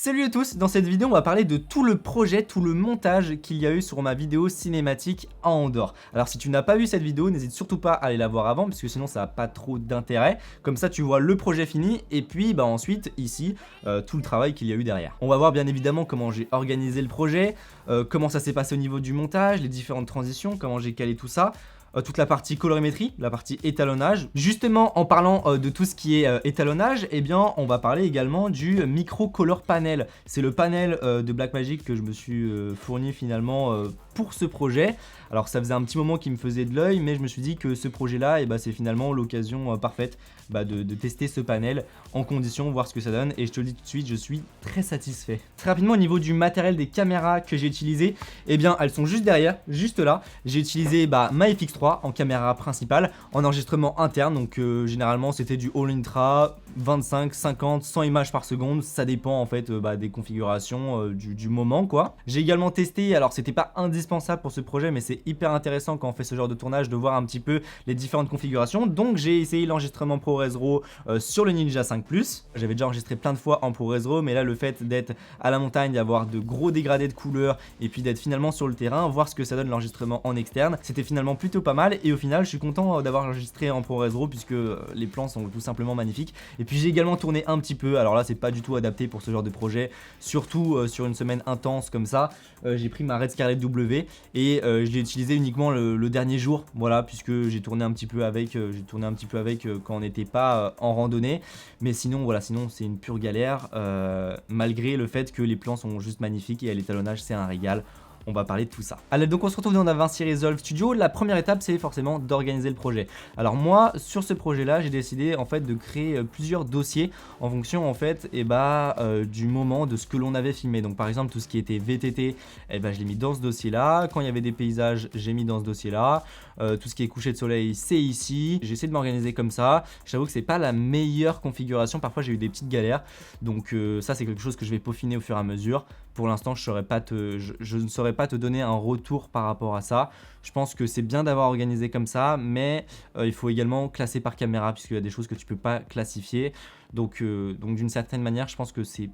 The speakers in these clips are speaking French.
Salut à tous, dans cette vidéo on va parler de tout le projet, tout le montage qu'il y a eu sur ma vidéo cinématique à Andorre. Alors si tu n'as pas vu cette vidéo, n'hésite surtout pas à aller la voir avant parce que sinon ça n'a pas trop d'intérêt. Comme ça tu vois le projet fini et puis ensuite ici tout le travail qu'il y a eu derrière. On va voir bien évidemment comment j'ai organisé le projet, comment ça s'est passé au niveau du montage, les différentes transitions, comment j'ai calé tout ça. Toute la partie colorimétrie, la partie étalonnage. Justement, en parlant de tout ce qui est étalonnage, eh bien, on va parler également du micro color panel. C'est le panel de Blackmagic que je me suis fourni finalement pour ce projet. Alors ça faisait un petit moment qu'il me faisait de l'œil, mais je me suis dit que ce projet-là, c'est finalement l'occasion parfaite de tester ce panel en condition, voir ce que ça donne. Et je te le dis tout de suite, je suis très satisfait. Très rapidement, au niveau du matériel des caméras que j'ai utilisé, eh bien, elles sont juste derrière, juste là. J'ai utilisé ma FX3 en caméra principale, en enregistrement interne. Donc généralement, c'était du All Intra, 25, 50, 100 images par seconde. Ça dépend en fait des configurations du moment quoi. J'ai également testé, alors c'était pas indispensable pour ce projet, mais c'est hyper intéressant quand on fait ce genre de tournage de voir un petit peu les différentes configurations. Donc j'ai essayé l'enregistrement ProRes RAW sur le Ninja 5 Plus. J'avais déjà enregistré plein de fois en ProRes RAW, mais là le fait d'être à la montagne, d'avoir de gros dégradés de couleurs et puis d'être finalement sur le terrain, voir ce que ça donne l'enregistrement en externe, c'était finalement plutôt pas mal. Et au final je suis content d'avoir enregistré en ProRes RAW puisque les plans sont tout simplement magnifiques. Et puis j'ai également tourné un petit peu, alors là c'est pas du tout adapté pour ce genre de projet, surtout sur une semaine intense comme ça. J'ai pris ma Red Scarlett W et je l'ai utilisé uniquement le dernier jour, voilà, puisque j'ai tourné un petit peu avec, quand on n'était pas en randonnée. Mais sinon voilà, sinon c'est une pure galère, malgré le fait que les plans sont juste magnifiques et l'étalonnage c'est un régal. On va parler de tout ça. Allez, donc on se retrouve dans DaVinci Resolve Studio. La première étape, c'est forcément d'organiser le projet. Alors moi, sur ce projet-là, j'ai décidé en fait de créer plusieurs dossiers en fonction en fait du moment de ce que l'on avait filmé. Donc par exemple, tout ce qui était VTT, je l'ai mis dans ce dossier-là. Quand il y avait des paysages, j'ai mis dans ce dossier-là. Tout ce qui est coucher de soleil, c'est ici. J'ai essayé de m'organiser comme ça. J'avoue que c'est pas la meilleure configuration. Parfois, j'ai eu des petites galères. Donc ça, c'est quelque chose que je vais peaufiner au fur et à mesure. Pour l'instant, je ne saurais pas te donner un retour par rapport à ça. Je pense que c'est bien d'avoir organisé comme ça, mais il faut également classer par caméra puisqu'il y a des choses que tu peux pas classifier. Donc d'une certaine manière, je pense que c'est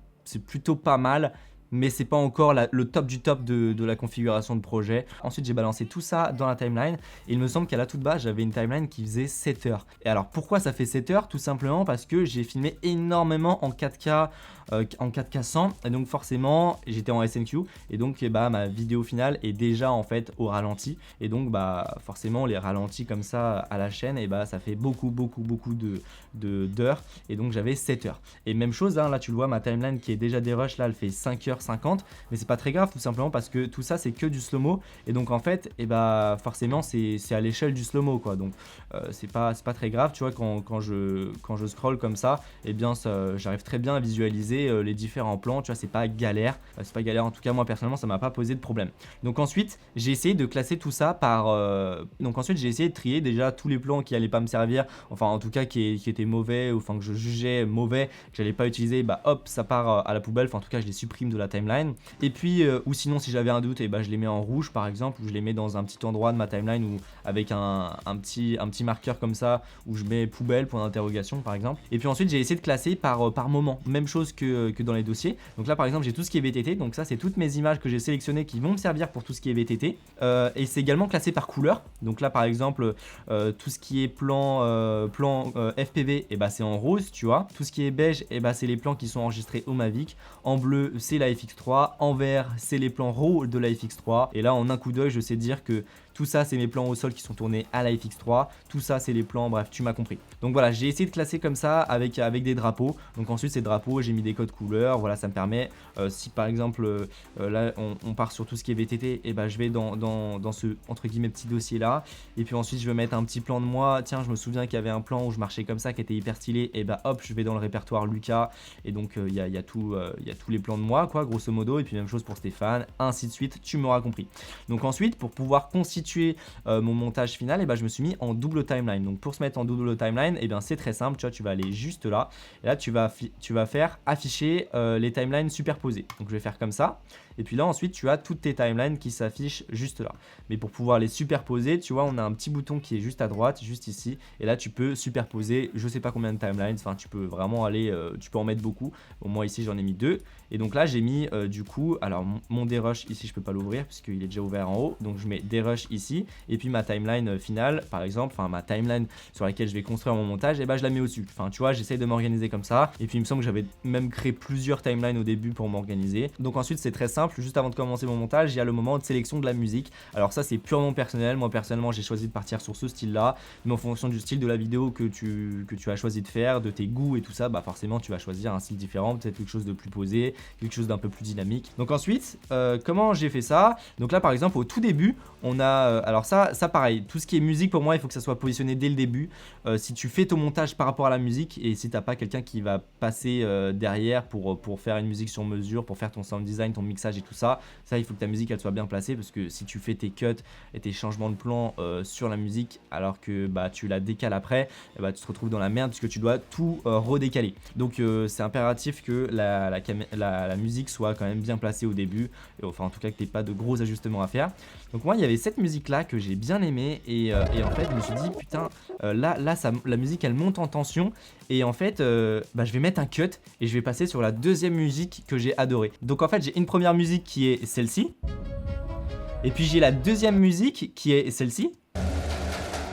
plutôt pas mal. Mais c'est pas encore le top du top de la configuration de projet. Ensuite j'ai balancé tout ça dans la timeline et il me semble qu'à la toute base j'avais une timeline qui faisait 7 heures. Et alors pourquoi ça fait 7 heures? Tout simplement parce que j'ai filmé énormément en 4K, en 4K 100 et donc forcément j'étais en SNQ et donc ma vidéo finale est déjà en fait au ralenti et donc forcément les ralentis comme ça à la chaîne ça fait beaucoup d'heures et donc j'avais 7 heures. Et même chose hein, là tu le vois, ma timeline qui est déjà des rushs là elle fait 5h50, mais c'est pas très grave tout simplement parce que tout ça c'est que du slow-mo et donc en fait forcément c'est à l'échelle du slow-mo quoi. Donc c'est pas très grave, tu vois, quand je scroll comme ça, j'arrive très bien à visualiser les différents plans, tu vois, c'est pas galère, en tout cas moi personnellement ça m'a pas posé de problème. Donc ensuite j'ai essayé de classer tout ça par ensuite j'ai essayé de trier déjà tous les plans qui allaient pas me servir, enfin en tout cas qui étaient mauvais, ou enfin que je jugeais mauvais, que j'allais pas utiliser, hop ça part à la poubelle, enfin en tout cas je les supprime de la timeline. Et puis ou sinon si j'avais un doute, je les mets en rouge par exemple, ou je les mets dans un petit endroit de ma timeline ou avec un petit marqueur comme ça où je mets poubelle pour l'interrogation par exemple. Et puis ensuite j'ai essayé de classer par moment, même chose que dans les dossiers. Donc là par exemple j'ai tout ce qui est VTT, donc ça c'est toutes mes images que j'ai sélectionnées qui vont me servir pour tout ce qui est VTT, et c'est également classé par couleur. Donc là par exemple tout ce qui est plan FPV c'est en rose, tu vois. Tout ce qui est beige c'est les plans qui sont enregistrés au Mavic. En bleu c'est la FX3, en vert c'est les plans RAW de la FX3, et là en un coup d'œil je sais dire que tout ça c'est mes plans au sol qui sont tournés à la FX3, tout ça c'est les plans, bref tu m'as compris. Donc voilà, j'ai essayé de classer comme ça avec des drapeaux. Donc ensuite ces drapeaux j'ai mis des codes couleurs, voilà ça me permet, si par exemple là on part sur tout ce qui est VTT, je vais dans ce entre guillemets petit dossier là, et puis ensuite je vais mettre un petit plan de moi. Tiens, je me souviens qu'il y avait un plan où je marchais comme ça qui était hyper stylé, et hop je vais dans le répertoire Lucas, et donc il y a tous les plans de moi quoi grosso modo, et puis même chose pour Stéphane, ainsi de suite, tu m'auras compris. Donc ensuite pour pouvoir constituer mon montage final, je me suis mis en double timeline. Donc pour se mettre en double timeline, c'est très simple, tu vois, tu vas aller juste là et là tu vas faire afficher les timelines superposées. Donc je vais faire comme ça, et puis là ensuite tu as toutes tes timelines qui s'affichent juste là. Mais pour pouvoir les superposer, tu vois, on a un petit bouton qui est juste à droite, juste ici, et là tu peux superposer je sais pas combien de timelines, enfin tu peux vraiment aller, tu peux en mettre beaucoup. Bon, moi ici j'en ai mis 2, Et donc là j'ai mis du coup, alors mon dérush ici je peux pas l'ouvrir puisqu'il est déjà ouvert en haut, donc je mets dérush ici, et puis ma timeline finale par exemple, enfin ma timeline sur laquelle je vais construire mon montage, et bah je la mets au-dessus. Enfin tu vois, j'essaye de m'organiser comme ça, et puis il me semble que j'avais même créé plusieurs timelines au début pour m'organiser. Donc ensuite c'est très simple, juste avant de commencer mon montage, il y a le moment de sélection de la musique. Alors ça c'est purement personnel, moi personnellement j'ai choisi de partir sur ce style là, mais en fonction du style de la vidéo que tu as choisi de faire, de tes goûts et tout ça, bah forcément tu vas choisir un style différent, peut-être quelque chose de plus posé, quelque chose d'un peu plus dynamique. Donc ensuite, comment j'ai fait ça? Donc là par exemple au tout début, on a, alors ça pareil, tout ce qui est musique pour moi il faut que ça soit positionné dès le début. Si tu fais ton montage par rapport à la musique et si t'as pas quelqu'un qui va passer derrière pour faire une musique sur mesure, pour faire ton sound design, ton mixage et tout ça, il faut que ta musique elle soit bien placée, parce que si tu fais tes cuts et tes changements de plan sur la musique alors que bah, tu la décales après, et bah, tu te retrouves dans la merde puisque tu dois tout redécaler. Donc c'est impératif que la musique soit quand même bien placée au début, et, enfin en tout cas que tu n'aies pas de gros ajustements à faire. Donc moi il y avait cette musique là que j'ai bien aimée, et en fait je me suis dit putain là la musique elle monte en tension, et en fait bah, je vais mettre un cut et je vais passer sur la deuxième musique que j'ai adorée. Donc en fait j'ai une première musique qui est celle-ci, et puis j'ai la deuxième musique qui est celle-ci.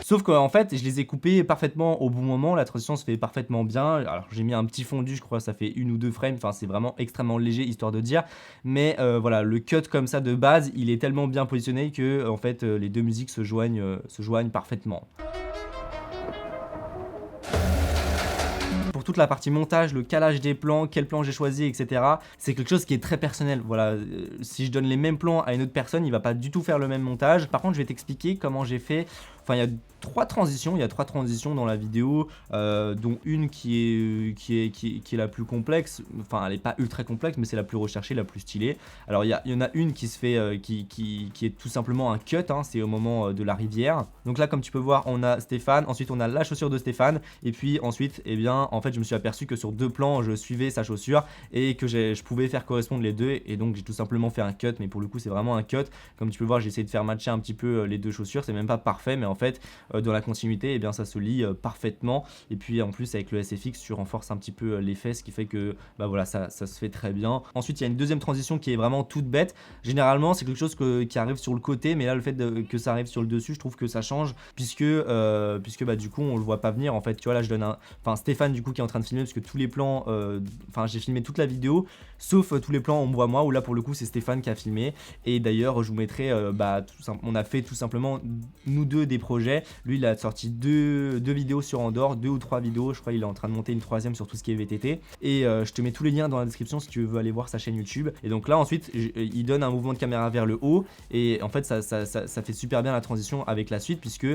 Sauf qu'en fait, je les ai coupés parfaitement au bon moment, la transition se fait parfaitement bien. Alors j'ai mis un petit fondu, je crois ça fait 1 ou 2 frames, enfin c'est vraiment extrêmement léger histoire de dire. Mais voilà, le cut comme ça de base, il est tellement bien positionné que en fait les deux musiques se joignent parfaitement. Pour toute la partie montage, le calage des plans, quel plan j'ai choisi, etc. C'est quelque chose qui est très personnel. Voilà, si je donne les mêmes plans à une autre personne, il va pas du tout faire le même montage. Par contre, je vais t'expliquer comment j'ai fait. Enfin, il y a trois transitions dans la vidéo, dont une qui est la plus complexe. Enfin, elle n'est pas ultra complexe, mais c'est la plus recherchée, la plus stylée. Alors, il y en a une qui se fait, qui est tout simplement un cut, hein, c'est au moment de la rivière. Donc là, comme tu peux voir, on a Stéphane, ensuite on a la chaussure de Stéphane, et puis ensuite, eh bien, en fait, je me suis aperçu que sur 2 plans, je suivais sa chaussure et que je pouvais faire correspondre les deux, et donc j'ai tout simplement fait un cut, mais pour le coup, c'est vraiment un cut. Comme tu peux voir, j'ai essayé de faire matcher un petit peu les deux chaussures, c'est même pas parfait, mais en fait, dans la continuité, eh bien, ça se lit parfaitement. Et puis en plus, avec le SFX, tu renforces un petit peu l'effet, ce qui fait que bah voilà, ça se fait très bien. Ensuite, il y a une deuxième transition qui est vraiment toute bête. Généralement, c'est quelque chose qui arrive sur le côté, mais là, le fait que ça arrive sur le dessus, je trouve que ça change, puisque bah, du coup, on le voit pas venir. En fait, tu vois, là, je donne enfin, Stéphane, du coup, qui est en train de filmer, parce que tous les plans, enfin, j'ai filmé toute la vidéo, sauf tous les plans, on me voit moi, où là, pour le coup, c'est Stéphane qui a filmé. Et d'ailleurs, je vous mettrai, bah, on a fait tout simplement, nous deux, des projets. Lui, il a sorti deux vidéos sur Andorre, 2 ou 3 vidéos, je crois qu'il est en train de monter une 3e sur tout ce qui est VTT. Et je te mets tous les liens dans la description si tu veux aller voir sa chaîne YouTube. Et donc là, ensuite, il donne un mouvement de caméra vers le haut, et en fait, ça fait super bien la transition avec la suite, puisque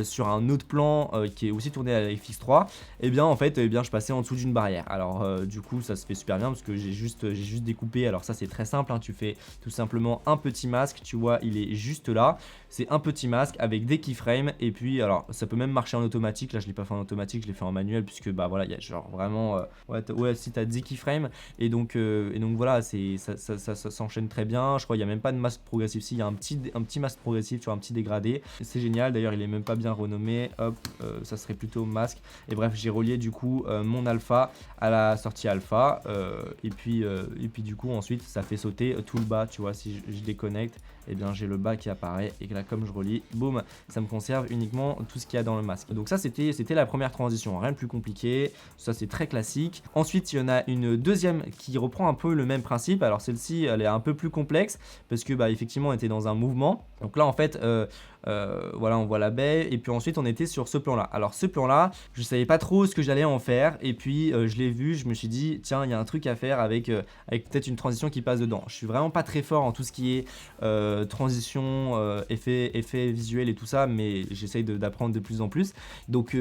sur un autre plan qui est aussi tourné à FX3, et bien en fait, je passais en dessous d'une barrière. Alors du coup, ça se fait super bien parce que j'ai juste découpé. Alors ça, c'est très simple, hein, tu fais tout simplement un petit masque, tu vois, il est juste là. C'est un petit masque avec des keyframes, et puis alors ça peut même marcher en automatique. Là, je l'ai pas fait en automatique, je l'ai fait en manuel, puisque bah voilà, il y a genre vraiment ouais, si t'as 10 keyframes, et donc voilà, ça s'enchaîne très bien. Je crois qu'il y a même pas de masque progressif. Si, il y a un petit masque progressif, tu vois, un petit dégradé. C'est génial. D'ailleurs, il est même pas bien renommé. Hop, ça serait plutôt masque. Et bref, j'ai relié du coup mon alpha à la sortie alpha, et puis du coup ensuite ça fait sauter tout le bas. Tu vois, si je déconnecte, et bien j'ai le bas qui apparaît, et que là, comme je relie, boum, ça me conserve uniquement tout ce qu'il y a dans le masque. Donc ça, c'était la première transition, rien de plus compliqué, ça c'est très classique. Ensuite, il y en a une deuxième qui reprend un peu le même principe. Alors celle-ci, elle est un peu plus complexe, parce que bah effectivement, on était dans un mouvement. Donc là, en fait, voilà, on voit la baie, et puis ensuite on était sur ce plan là. Alors ce plan là, je savais pas trop ce que j'allais en faire, et puis je l'ai vu, je me suis dit tiens, il y a un truc à faire avec peut-être une transition qui passe dedans. Je suis vraiment pas très fort en tout ce qui est transition, effets visuels et tout ça, mais j'essaye d'apprendre de plus en plus. Donc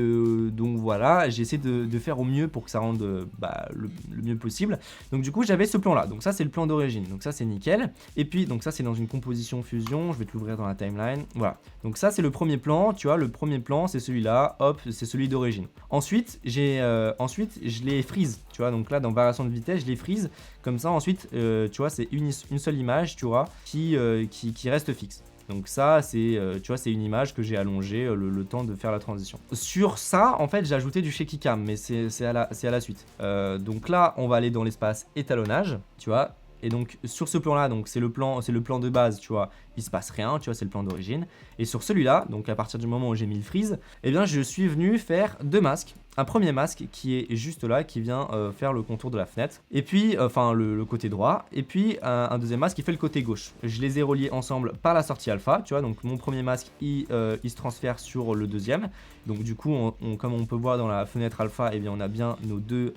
voilà, j'essaie de faire au mieux pour que ça rende le mieux possible. Donc du coup, j'avais ce plan là. Donc ça, c'est le plan d'origine. Donc ça, c'est nickel. Et puis donc ça, c'est dans une composition fusion. Je vais te l'ouvrir dans la timeline. Voilà. Donc ça, c'est le premier plan. Tu vois, le premier plan, c'est celui-là. Hop, c'est celui d'origine. Ensuite, je les freeze. Tu vois, donc là, dans variation de vitesse, je les freeze. Comme ça, ensuite, tu vois, c'est une seule image, tu vois, qui reste fixe. Donc ça, c'est tu vois, c'est une image que j'ai allongé le temps de faire la transition. Sur ça, en fait, j'ai ajouté du shaky cam, mais c'est à la suite. Donc là, on va aller dans l'espace étalonnage, tu vois. Et donc sur ce plan là, donc c'est le plan de base, tu vois, il se passe rien, tu vois, c'est le plan d'origine. Et sur celui-là, donc à partir du moment où j'ai mis le freeze, eh bien je suis venu faire deux masques. Un premier masque qui est juste là, qui vient faire le contour de la fenêtre, et puis, enfin le côté droit, et puis un deuxième masque qui fait le côté gauche. Je les ai reliés ensemble par la sortie alpha, tu vois, donc mon premier masque, il se transfère sur le deuxième. Donc du coup, comme on peut voir dans la fenêtre alpha, eh bien on a bien nos deux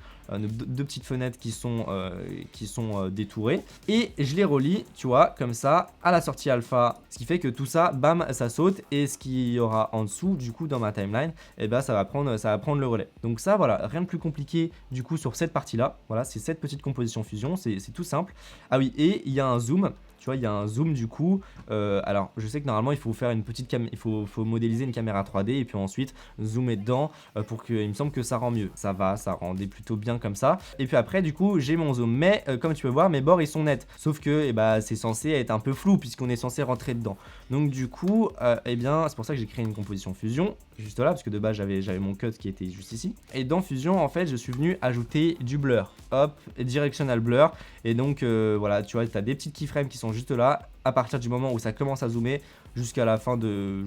petites fenêtres qui sont détourées. Et je les relie, tu vois, comme ça, à la sortie alpha. Ce qui fait que tout ça, bam, ça saute. Et ce qu'il y aura en dessous, du coup, dans ma timeline, eh ben, ça va prendre le relais. Donc ça, voilà, rien de plus compliqué, du coup, sur cette partie-là. Voilà, c'est cette petite composition fusion, c'est tout simple. Ah oui, et il y a un zoom. Tu vois, il y a un zoom du coup. Alors, je sais que normalement, il faut faire une petite il faut modéliser une caméra 3D et puis ensuite zoomer dedans pour que, il me semble que ça rend mieux. Ça rendait plutôt bien comme ça. Et puis après, du coup, j'ai mon zoom. Mais comme tu peux voir, mes bords ils sont nets. Sauf que, eh ben, c'est censé être un peu flou puisqu'on est censé rentrer dedans. Donc du coup, eh bien, c'est pour ça que j'ai créé une composition fusion juste là parce que de base j'avais mon cut qui était juste ici. Et dans fusion, en fait, je suis venu ajouter du blur. Hop, directional blur. Et donc voilà, tu vois, tu as des petites keyframes qui sont juste là à partir du moment où ça commence à zoomer jusqu'à la fin de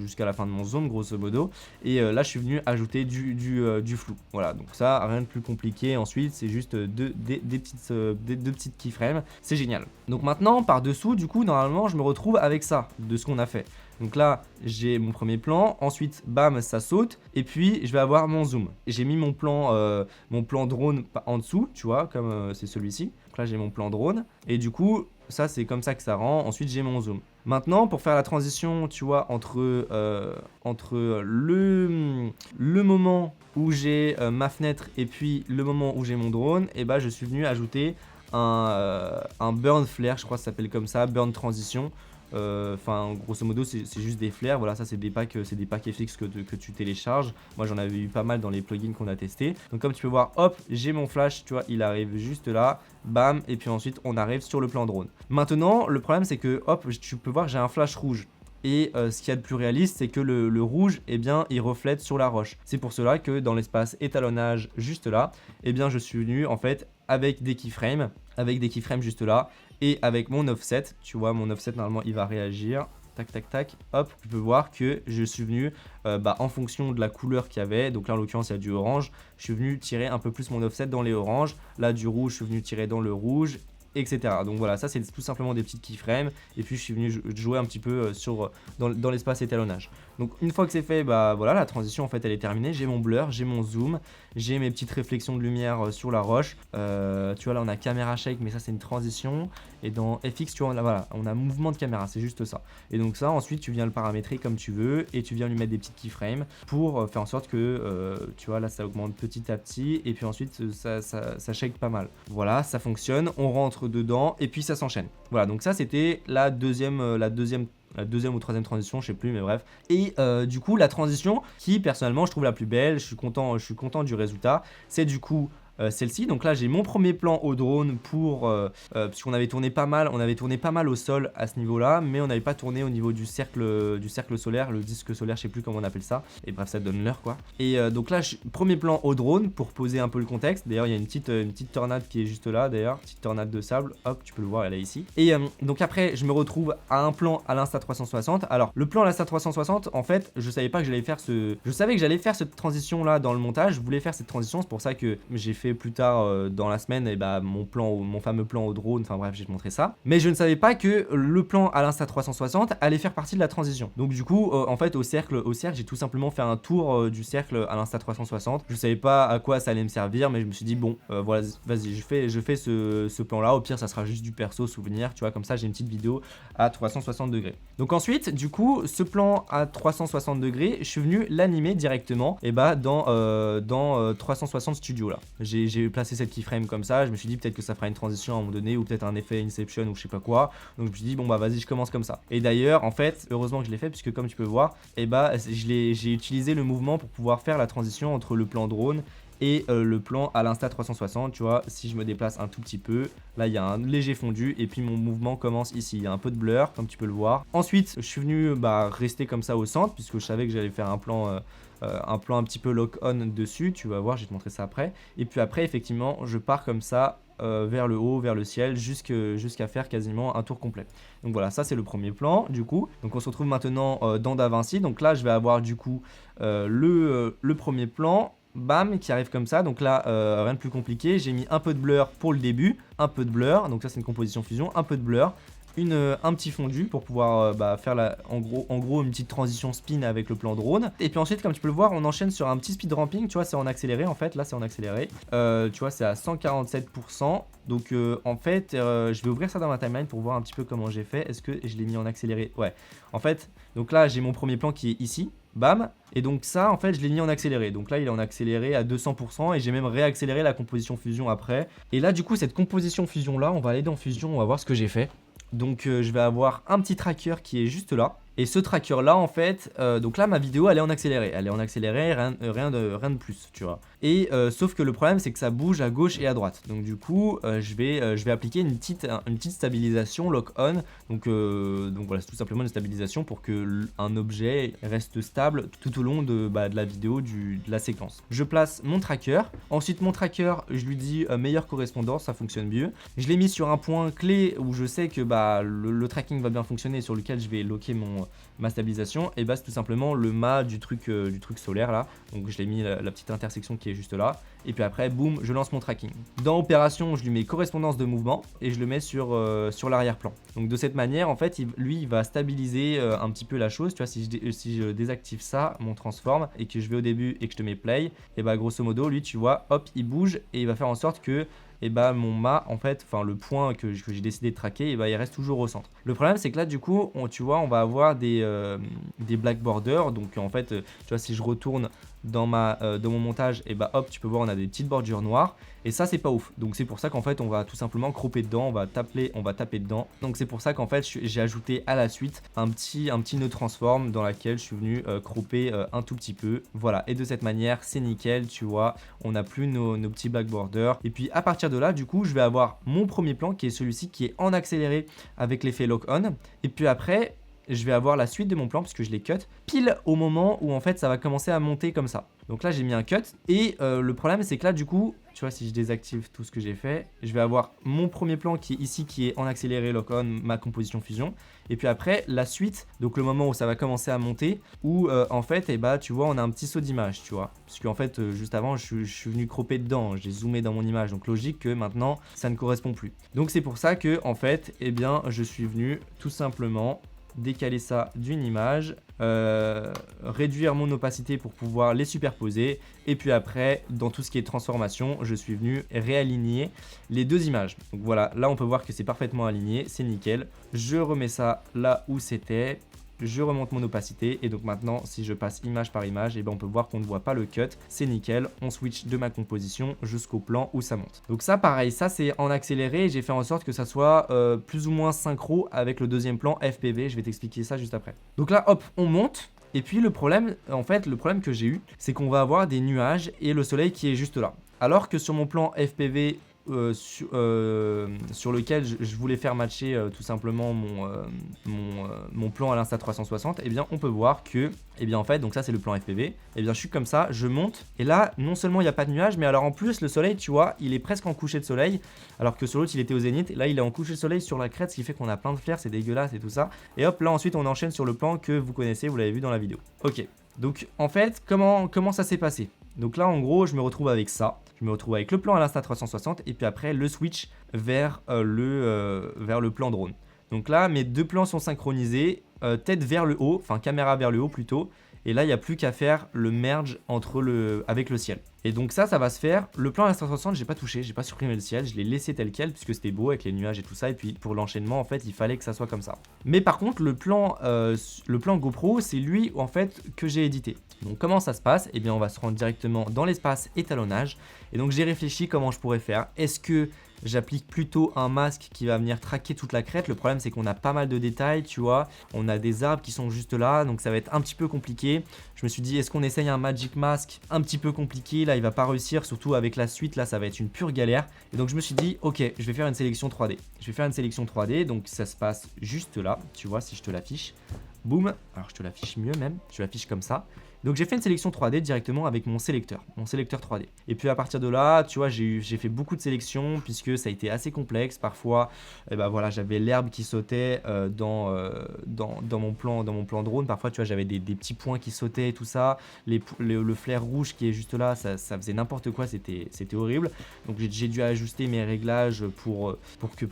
mon zoom grosso modo. Et là je suis venu ajouter du flou. Voilà, donc ça rien de plus compliqué. Ensuite c'est juste deux petites keyframes, c'est génial. Donc maintenant par dessous du coup normalement je me retrouve avec ça de ce qu'on a fait. Donc là, j'ai mon premier plan, ensuite, bam, ça saute, et puis je vais avoir mon zoom. J'ai mis mon plan drone en dessous, tu vois, comme c'est celui-ci. Donc là, j'ai mon plan drone, et du coup, ça, c'est comme ça que ça rend. Ensuite, j'ai mon zoom. Maintenant, pour faire la transition, tu vois, entre le moment où j'ai ma fenêtre et puis le moment où j'ai mon drone, et bah, je suis venu ajouter un burn flare, je crois que ça s'appelle comme ça, burn transition. Enfin grosso modo c'est juste des flares, voilà, ça c'est des packs FX que tu télécharges. Moi j'en avais eu pas mal dans les plugins qu'on a testé. Donc comme tu peux voir, hop, j'ai mon flash, tu vois, il arrive juste là, bam, et puis ensuite on arrive sur le plan drone. Maintenant le problème c'est que hop, tu peux voir j'ai un flash rouge. Et ce qu'il y a de plus réaliste, c'est que le rouge, eh bien, il reflète sur la roche. C'est pour cela que dans l'espace étalonnage juste là, eh bien, je suis venu en fait avec des keyframes juste là, et avec mon offset, tu vois, mon offset normalement il va réagir. Tac, tac, tac, hop, tu peux voir que je suis venu, en fonction de la couleur qu'il y avait, donc là en l'occurrence il y a du orange, je suis venu tirer un peu plus mon offset dans les oranges, là du rouge, je suis venu tirer dans le rouge, etc. Donc voilà, ça c'est tout simplement des petites keyframes, et puis je suis venu jouer un petit peu dans l'espace étalonnage. Donc une fois que c'est fait, bah voilà, la transition en fait elle est terminée, j'ai mon blur, j'ai mon zoom, j'ai mes petites réflexions de lumière sur la roche, tu vois là on a caméra shake, mais ça c'est une transition, et dans FX tu vois là, voilà, on a mouvement de caméra, c'est juste ça. Et donc ça ensuite tu viens le paramétrer comme tu veux, et tu viens lui mettre des petites keyframes pour faire en sorte que, tu vois là ça augmente petit à petit, et puis ensuite ça shake pas mal. Voilà, ça fonctionne, on rentre dedans, et puis ça s'enchaîne. Voilà, donc ça c'était la deuxième ou troisième transition, je sais plus, mais bref. Et du coup, la transition qui, personnellement, je trouve la plus belle, je suis content du résultat, c'est du coup celle-ci. Donc là, j'ai mon premier plan au drone puisqu'on avait tourné pas mal, au sol à ce niveau-là, mais on n'avait pas tourné au niveau du cercle solaire, le disque solaire, je sais plus comment on appelle ça. Et bref, ça donne l'heure quoi. Et donc là, premier plan au drone pour poser un peu le contexte. D'ailleurs, il y a une petite tornade qui est juste là, d'ailleurs, petite tornade de sable. Hop, tu peux le voir, elle est ici. Et donc après, je me retrouve à un plan à l'Insta360. Alors, le plan à l'Insta360, en fait, je savais pas que j'allais faire je savais que j'allais faire cette transition là dans le montage. Je voulais faire cette transition, c'est pour ça que j'ai fait plus tard dans la semaine et bah mon fameux plan au drone, enfin bref, j'ai montré ça, mais je ne savais pas que le plan à l'Insta360 allait faire partie de la transition. Donc du coup en fait au cercle j'ai tout simplement fait un tour du cercle à l'Insta360. Je savais pas à quoi ça allait me servir, mais je me suis dit bon voilà, vas-y, je fais ce plan là, au pire ça sera juste du perso souvenir, tu vois, comme ça j'ai une petite vidéo à 360 degrés. Donc ensuite du coup ce plan à 360 degrés, je suis venu l'animer directement et bah dans 360 Studio là. J'ai placé cette keyframe comme ça, je me suis dit peut-être que ça fera une transition à un moment donné ou peut-être un effet Inception ou je sais pas quoi. Donc je me suis dit bon bah vas-y, je commence comme ça. Et d'ailleurs en fait heureusement que je l'ai fait puisque comme tu peux voir, et bah j'ai utilisé le mouvement pour pouvoir faire la transition entre le plan drone et le plan à l'Insta 360, tu vois, si je me déplace un tout petit peu, là il y a un léger fondu et puis mon mouvement commence ici, il y a un peu de blur comme tu peux le voir. Ensuite je suis venu rester comme ça au centre puisque je savais que j'allais faire un plan un petit peu lock-on dessus, tu vas voir, je vais te montrer ça après. Et puis après effectivement je pars comme ça vers le haut, vers le ciel, jusqu'à faire quasiment un tour complet. Donc voilà, ça c'est le premier plan du coup. Donc on se retrouve maintenant dans DaVinci. Donc là je vais avoir du coup le premier plan. Bam, qui arrive comme ça, donc là rien de plus compliqué, j'ai mis un peu de blur pour le début, un peu de blur, donc ça c'est une composition fusion, un peu de blur, un petit fondu pour pouvoir faire en gros une petite transition spin avec le plan drone. Et puis ensuite comme tu peux le voir on enchaîne sur un petit speed ramping, tu vois c'est en accéléré en fait, là c'est en accéléré, tu vois c'est à 147%. Donc en fait je vais ouvrir ça dans ma timeline pour voir un petit peu comment j'ai fait. Est-ce que je l'ai mis en accéléré? Ouais, en fait donc là j'ai mon premier plan qui est ici, bam, et donc ça en fait je l'ai mis en accéléré, donc là il est en accéléré à 200% et j'ai même réaccéléré la composition fusion après. Et là du coup cette composition fusion là, on va aller dans fusion, on va voir ce que j'ai fait. Donc je vais avoir un petit tracker qui est juste là. Et ce tracker là en fait, donc là ma vidéo elle est en accéléré, rien de plus, tu vois. Et sauf que le problème c'est que ça bouge à gauche et à droite. Donc du coup je vais appliquer une petite stabilisation lock on. Donc voilà, c'est tout simplement une stabilisation pour que un objet reste stable tout au long de la vidéo, de la séquence. Je place mon tracker, ensuite mon tracker je lui dis meilleure correspondance, ça fonctionne mieux. Je l'ai mis sur un point clé où je sais que le tracking va bien fonctionner, sur lequel je vais locker ma stabilisation, et c'est tout simplement le mât du truc solaire là. Donc je l'ai mis la petite intersection qui est juste là, et puis après boum je lance mon tracking. Dans opération je lui mets correspondance de mouvement et je le mets sur l'arrière-plan. Donc de cette manière en fait il va stabiliser un petit peu la chose, tu vois. Si je désactive ça, mon transform, et que je vais au début et que je te mets play, et grosso modo lui tu vois hop il bouge et il va faire en sorte que mon mât en fait, enfin le point que j'ai décidé de traquer, il reste toujours au centre. Le problème c'est que là du coup tu vois on va avoir des black borders. Donc en fait tu vois si je retourne dans mon montage, et hop tu peux voir on a des petites bordures noires et ça c'est pas ouf. Donc c'est pour ça qu'en fait on va tout simplement cropper dedans, on va taper dedans. Donc c'est pour ça qu'en fait j'ai ajouté à la suite un petit nœud transform dans laquelle je suis venu cropper un tout petit peu. Voilà, et de cette manière c'est nickel, tu vois, on n'a plus nos petits black borders. Et puis à partir de là du coup je vais avoir mon premier plan qui est celui-ci qui est en accéléré avec l'effet lock on. Et puis après je vais avoir la suite de mon plan puisque je l'ai cut pile au moment où en fait ça va commencer à monter comme ça. Donc là j'ai mis un cut et le problème c'est que là du coup tu vois si je désactive tout ce que j'ai fait, je vais avoir mon premier plan qui est ici qui est en accéléré lock on, ma composition fusion, et puis après la suite, donc le moment où ça va commencer à monter, où en fait tu vois on a un petit saut d'image, tu vois, parce qu'en fait juste avant je suis venu cropper dedans, j'ai zoomé dans mon image, donc logique que maintenant ça ne correspond plus. Donc c'est pour ça que en fait je suis venu tout simplement décaler ça d'une image, réduire mon opacité pour pouvoir les superposer, et puis après dans tout ce qui est transformation je suis venu réaligner les deux images. Donc voilà, là on peut voir que c'est parfaitement aligné, c'est nickel. Je remets ça là où c'était, je remonte mon opacité, et donc maintenant si je passe image par image, on peut voir qu'on ne voit pas le cut, c'est nickel. On switch de ma composition jusqu'au plan où ça monte. Donc ça pareil, ça c'est en accéléré, j'ai fait en sorte que ça soit plus ou moins synchro avec le deuxième plan FPV, je vais t'expliquer ça juste après. Donc là hop on monte, et puis le problème que j'ai eu c'est qu'on va avoir des nuages et le soleil qui est juste là, alors que sur mon plan FPV sur lequel je voulais faire matcher tout simplement mon plan à l'Insta 360, on peut voir que en fait, donc ça c'est le plan FPV, je suis comme ça, je monte, et là non seulement il n'y a pas de nuages, mais alors en plus le soleil tu vois il est presque en coucher de soleil, alors que sur l'autre il était au zénith, et là il est en coucher de soleil sur la crête, ce qui fait qu'on a plein de flares, c'est dégueulasse et tout ça. Et hop là ensuite on enchaîne sur le plan que vous connaissez, vous l'avez vu dans la vidéo. Ok, donc en fait comment ça s'est passé? Donc là en gros je me retrouve avec ça. Je me retrouve avec le plan à l'Insta 360 et puis après le switch vers le plan drone. Donc là mes deux plans sont synchronisés, tête vers le haut, enfin caméra vers le haut plutôt. Et là il n'y a plus qu'à faire le merge avec le ciel. Et donc ça va se faire. Le plan à l'Insta 360 j'ai pas touché, j'ai pas supprimé le ciel, je l'ai laissé tel quel puisque c'était beau avec les nuages et tout ça. Et puis pour l'enchaînement en fait il fallait que ça soit comme ça. Mais par contre le plan GoPro c'est lui en fait que j'ai édité. Donc comment ça se passe? On va se rendre directement dans l'espace étalonnage. Et donc j'ai réfléchi comment je pourrais faire. Est-ce que j'applique plutôt un masque qui va venir traquer toute la crête. Le problème c'est qu'on a pas mal de détails, tu vois, on a des arbres qui sont juste là, donc ça va être un petit peu compliqué. Je me suis dit, est-ce qu'on essaye un Magic Mask un petit peu compliqué? Là il va pas réussir, surtout avec la suite, là ça va être une pure galère. Et donc je me suis dit, ok, je vais faire une sélection 3D. Je vais faire une sélection 3D, donc ça se passe juste là, tu vois, si je te l'affiche. Boum, alors je te l'affiche mieux même, je l'affiche comme ça. Donc j'ai fait une sélection 3D directement avec mon sélecteur 3D. Et puis à partir de là, tu vois, j'ai fait beaucoup de sélections puisque ça a été assez complexe. Parfois, ben voilà, j'avais l'herbe qui sautait dans mon plan drone. Parfois, tu vois, j'avais des petits points qui sautaient et tout ça. Le flair rouge qui est juste là, ça faisait n'importe quoi, c'était horrible. Donc j'ai dû ajuster mes réglages pour